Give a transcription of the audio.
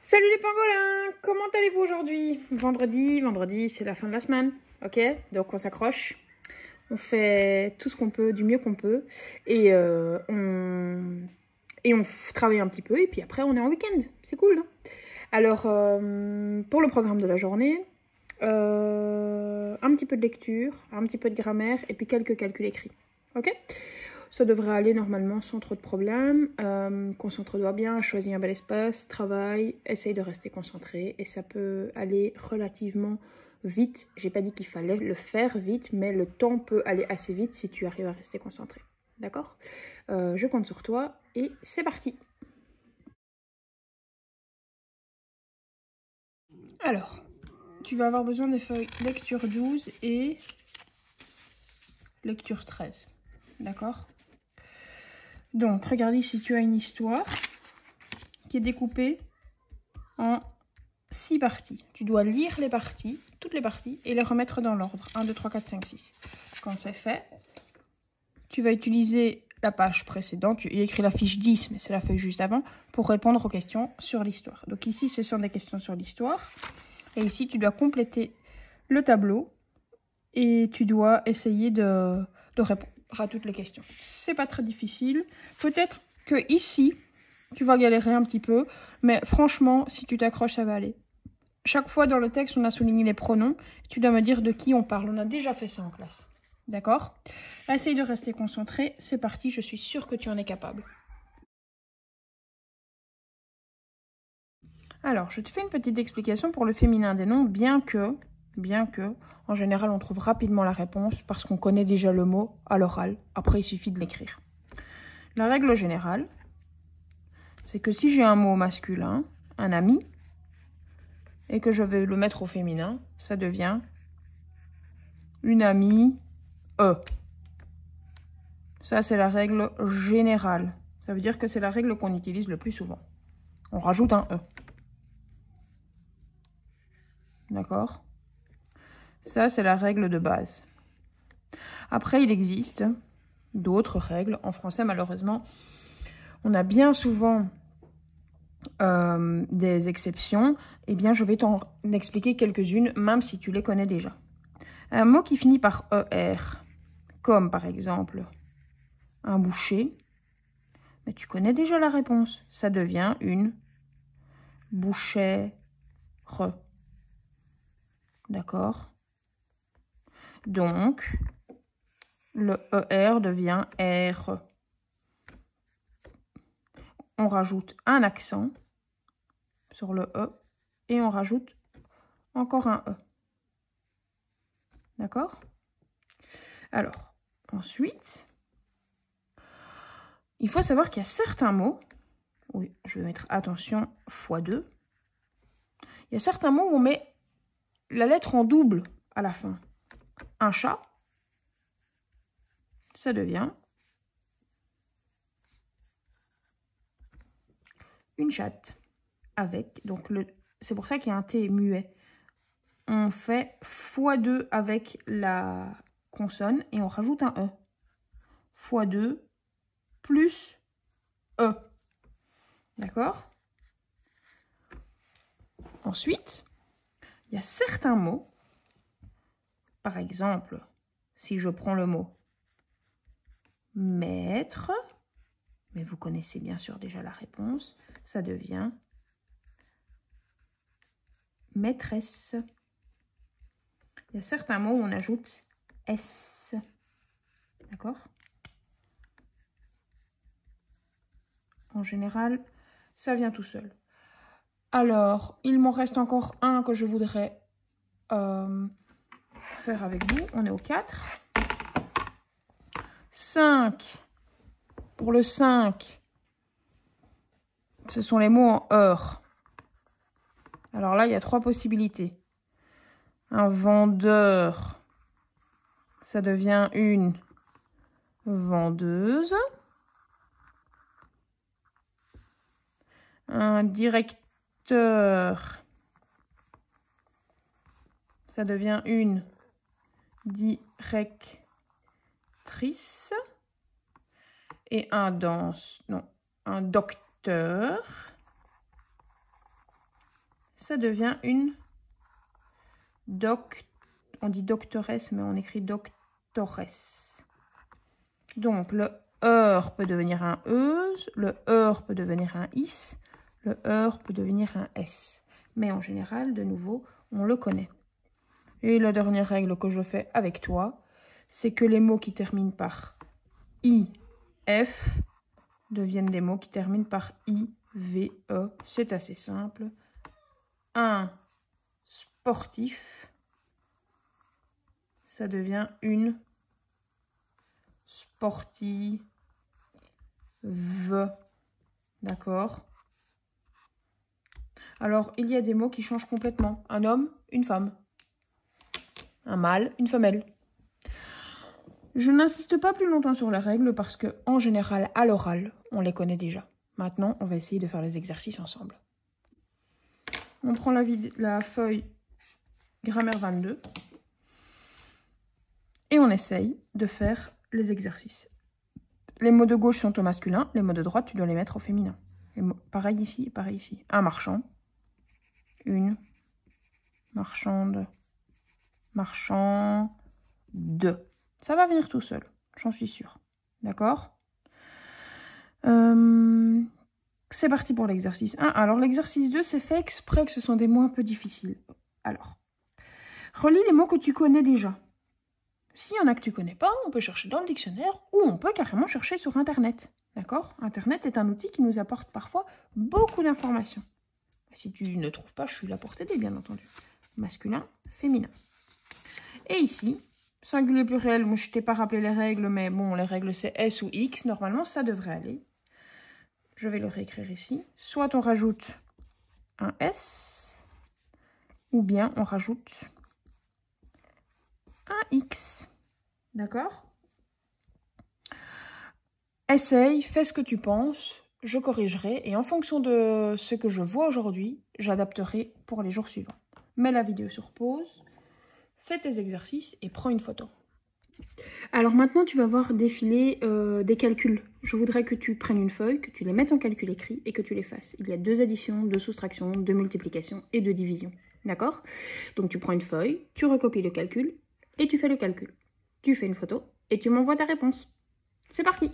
Salut les pangolins, comment allez-vous aujourd'hui? Vendredi, c'est la fin de la semaine, ok? Donc on s'accroche, on fait tout ce qu'on peut, du mieux qu'on peut, et on travaille un petit peu, et puis après on est en week-end, c'est cool, non? Alors, pour le programme de la journée, un petit peu de lecture, un petit peu de grammaire, et puis quelques calculs écrits, ok? Ça devrait aller normalement sans trop de problèmes. Concentre-toi bien, choisis un bel espace, travaille, essaye de rester concentré et ça peut aller relativement vite. J'ai pas dit qu'il fallait le faire vite, mais le temps peut aller assez vite si tu arrives à rester concentré. D'accord? Je compte sur toi et c'est parti. Alors, tu vas avoir besoin des feuilles lecture 12 et lecture 13. D'accord? Donc, regarde ici, tu as une histoire qui est découpée en 6 parties. Tu dois lire les parties, toutes les parties, et les remettre dans l'ordre. 1, 2, 3, 4, 5, 6. Quand c'est fait, tu vas utiliser la page précédente. Il y a écrit la fiche 10, mais c'est la feuille juste avant, pour répondre aux questions sur l'histoire. Donc ici, ce sont des questions sur l'histoire. Et ici, tu dois compléter le tableau et tu dois essayer de répondre à toutes les questions. C'est pas très difficile. Peut-être que ici, tu vas galérer un petit peu, mais franchement, si tu t'accroches, ça va aller. Chaque fois dans le texte, on a souligné les pronoms. Tu dois me dire de qui on parle. On a déjà fait ça en classe. D'accord? Essaye de rester concentré. C'est parti, je suis sûre que tu en es capable. Alors, je te fais une petite explication pour le féminin des noms, bien que, en général, on trouve rapidement la réponse parce qu'on connaît déjà le mot à l'oral. Après, il suffit de l'écrire. La règle générale, c'est que si j'ai un mot masculin, un ami, et que je veux le mettre au féminin, ça devient une amie, Ça, c'est la règle générale. Ça veut dire que c'est la règle qu'on utilise le plus souvent. On rajoute un E. D'accord? Ça, c'est la règle de base. Après, il existe d'autres règles. En français, malheureusement, on a bien souvent des exceptions. Eh bien, je vais t'en expliquer quelques-unes, même si tu les connais déjà. Un mot qui finit par ER, comme par exemple un boucher, mais tu connais déjà la réponse. Ça devient une bouchère. D'accord? Donc, le ER devient R. On rajoute un accent sur le E et on rajoute encore un E. D'accord? Alors, ensuite, il faut savoir qu'il y a certains mots, oui, je vais mettre attention x2, il y a certains mots où on met la lettre en double à la fin. Un chat, ça devient une chatte. Avec, donc c'est pour ça qu'il y a un T muet. On fait x2 avec la consonne et on rajoute un E. x2 plus E. D'accord? Ensuite, il y a certains mots. Par exemple, si je prends le mot maître, mais vous connaissez bien sûr déjà la réponse, ça devient maîtresse. Il y a certains mots où on ajoute S. D'accord? En général, ça vient tout seul. Alors, il m'en reste encore un que je voudrais faire avec vous. On est au 4. 5. Pour le 5, ce sont les mots en heure. Alors là, il y a 3 possibilités. Un vendeur, ça devient une vendeuse. Un directeur, ça devient une directrice. Et un docteur, ça devient une on dit doctoresse, mais on écrit doctoresse. Donc, le heure peut devenir un euse, le heure peut devenir un is, le heure peut devenir un s. Mais en général, de nouveau, on le connaît. Et la dernière règle que je fais avec toi, c'est que les mots qui terminent par I, F deviennent des mots qui terminent par I, V, E. C'est assez simple. Un sportif, ça devient une sportive. D'accord? Alors, il y a des mots qui changent complètement. Un homme, une femme. Un mâle, une femelle. Je n'insiste pas plus longtemps sur les règles parce que, en général, à l'oral, on les connaît déjà. Maintenant, on va essayer de faire les exercices ensemble. On prend la feuille grammaire 22 et on essaye de faire les exercices. Les mots de gauche sont au masculin, les mots de droite, tu dois les mettre au féminin. Pareil ici, pareil ici. Un marchand, une marchande, marchande. Ça va venir tout seul, j'en suis sûre. D'accord? C'est parti pour l'exercice 1. Alors, l'exercice 2, c'est fait exprès que ce sont des mots un peu difficiles. Alors, relis les mots que tu connais déjà. S'il y en a que tu ne connais pas, on peut chercher dans le dictionnaire ou on peut carrément chercher sur Internet. D'accord? Internet est un outil qui nous apporte parfois beaucoup d'informations. Si tu ne trouves pas, je suis là pour t'aider, bien entendu. Masculin, féminin. Et ici, singulier pluriel, moi je t'ai pas rappelé les règles, mais bon, les règles c'est S ou X. Normalement, ça devrait aller. Je vais le réécrire ici. Soit on rajoute un S, ou bien on rajoute un X. D'accord? Essaye, fais ce que tu penses, je corrigerai, et en fonction de ce que je vois aujourd'hui, j'adapterai pour les jours suivants. Mets la vidéo sur pause, fais tes exercices et prends une photo. Alors maintenant, tu vas voir défiler des calculs. Je voudrais que tu prennes une feuille, que tu les mettes en calcul écrit et que tu les fasses. Il y a 2 additions, 2 soustractions, 2 multiplications et 2 divisions. D'accord? Donc tu prends une feuille, tu recopies le calcul et tu fais le calcul. Tu fais une photo et tu m'envoies ta réponse. C'est parti!